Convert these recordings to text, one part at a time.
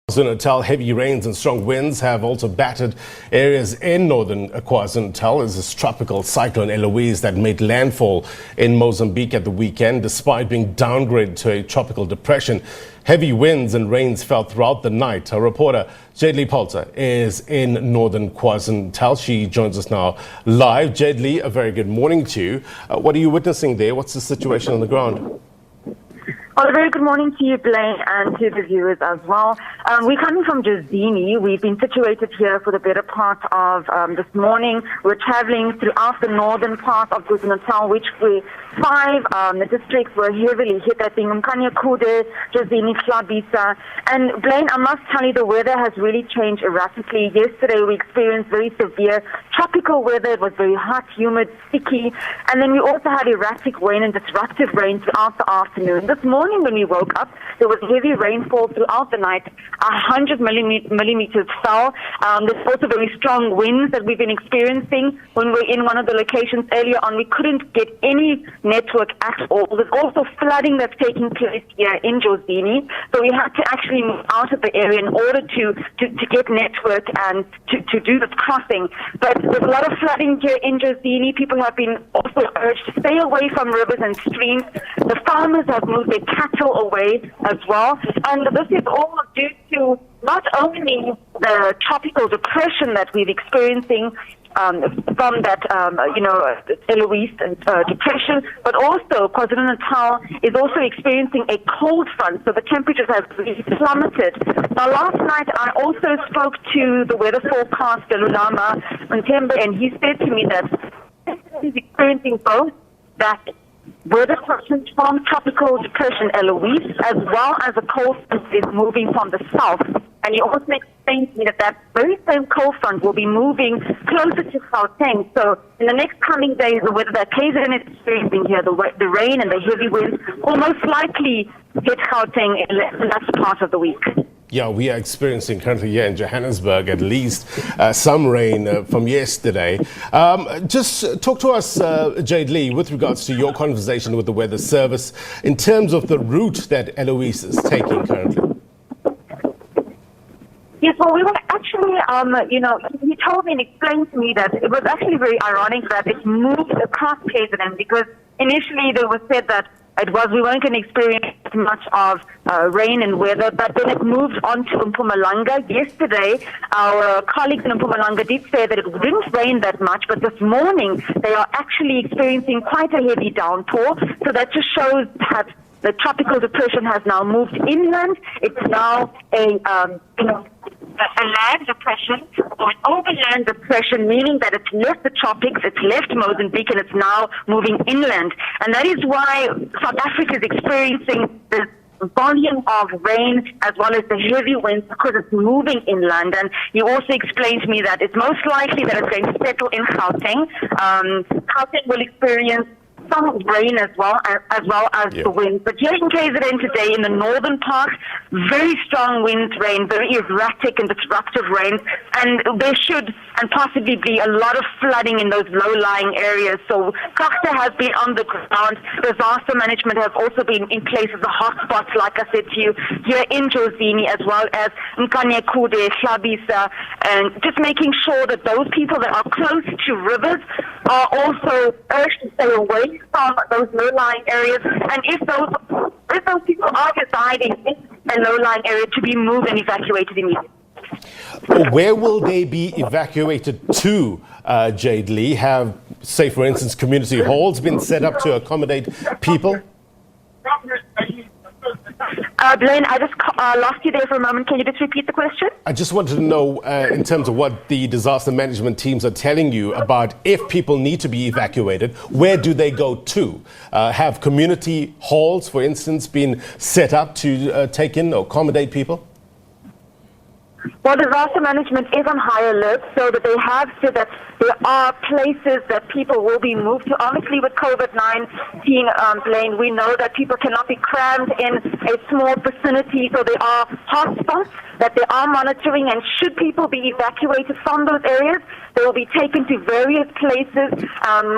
KwaZulu-Natal, heavy rains and strong winds have also battered areas in northern KwaZulu-Natal. There's this tropical Cyclone Eloise that made landfall in Mozambique at the weekend. Despite being downgraded to a tropical depression, heavy winds and rains fell throughout the night. Our reporter Jayed-Leigh Paulse is in northern KwaZulu-Natal. She joins us now live. Jayed-Leigh, a very good morning to you. What are you witnessing there? What's the situation on the ground? Well, a very good morning to you, Blaine, and to the viewers as well. We're coming from Jayed-Leigh. We've been situated here for the better part of this morning. We're traveling throughout the northern part of KwaZulu-Natal, which five districts were heavily hit. That being Mkhanyakude, Jayed-Leigh, Hlabisa. And Blaine, I must tell you, the weather has really changed erratically. Yesterday, we experienced very severe tropical weather. It was very hot, humid, sticky. And then we also had erratic rain and disruptive rain throughout the afternoon. This morning, when we woke up, there was heavy rainfall throughout the night. 100 millimeters fell. There's also very strong winds that we've been experiencing. When we were in one of the locations earlier on, we couldn't get any network at all. There's also flooding that's taking place here in Jayed-Leigh. So we had to actually move out of the area in order to get network and to do this crossing. But there's a lot of flooding here in Jayed-Leigh. People have been also urged to stay away from rivers and streams. The farmers have moved their cattle away as well. And this is all due to not only the tropical depression that we're experiencing from that, Eloise depression, but also KwaZulu-Natal is also experiencing a cold front, so the temperatures have really plummeted. Now, last night I also spoke to the weather forecaster, Lulama Ntembe, and he said to me that he's experiencing both that weather fronts from tropical depression Eloise, as well as a cold front is moving from the south. And he also explained to me that very same cold front will be moving closer to Gauteng. So in the next coming days, the weather that KZN is experiencing here, the rain and the heavy winds, will most likely hit Gauteng in the last part of the week. Yeah, we are experiencing currently here in Johannesburg at least some rain from yesterday. Just talk to us, Jayed-Leigh, with regards to your conversation with the Weather Service in terms of the route that Eloise is taking currently. Yes, well, we were actually, he told me and explained to me that it was actually very ironic that it moved across KZN, because initially they were said that we weren't going to experience much of rain and weather, but then it moved on to Mpumalanga. Yesterday, our colleagues in Mpumalanga did say that it didn't rain that much, but this morning they are actually experiencing quite a heavy downpour. So that just shows that the tropical depression has now moved inland. It's now a land depression or an overland depression, meaning that it's left the tropics, it's left Mozambique, and it's now moving inland. And that is why South Africa is experiencing this volume of rain as well as the heavy winds, because it's moving inland. And he also explained to me that it's most likely that it's going to settle in Gauteng. Gauteng will experience some rain as well as the wind. But here in KZN today, in the northern part, very strong winds, rain, very erratic and disruptive rains, and there should and possibly be a lot of flooding in those low-lying areas. So Kafta has been on the ground. Disaster management has also been in place as a hotspot, like I said to you, here in Jayed-Leigh, as well as Mkhanyakude, Hlabisa, and just making sure that those people that are close to rivers are also urged to stay away from those low-lying areas, and if those people are residing in a low-lying area, to be moved and evacuated immediately. Where will they be evacuated to, Jayed-Leigh? Have, say, for instance, community halls been set up to accommodate people? Blaine, I just lost you there for a moment. Can you just repeat the question? I just wanted to know, in terms of what the disaster management teams are telling you about if people need to be evacuated, where do they go to? Have community halls, for instance, been set up to take in or accommodate people? Well, disaster management is on high alert, so that they have said that there are places that people will be moved to. Obviously, with COVID-19, Blaine, we know that people cannot be crammed in a small vicinity, so there are hotspots that they are monitoring, and should people be evacuated from those areas, they will be taken to various places,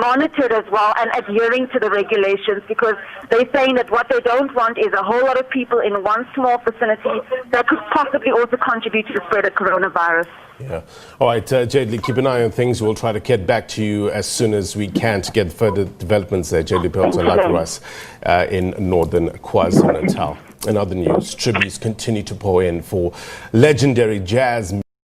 monitored as well, and adhering to the regulations, because they're saying that what they don't want is a whole lot of people in one small vicinity that could possibly also contribute to the spread of coronavirus. Yeah. All right, Jayed-Leigh, keep an eye on things. We'll try to get back to you as soon as we can to get further developments there. Jayed-Leigh Paulse live for us in northern KwaZulu-Natal. In other news, tributes continue to pour in for legendary jazz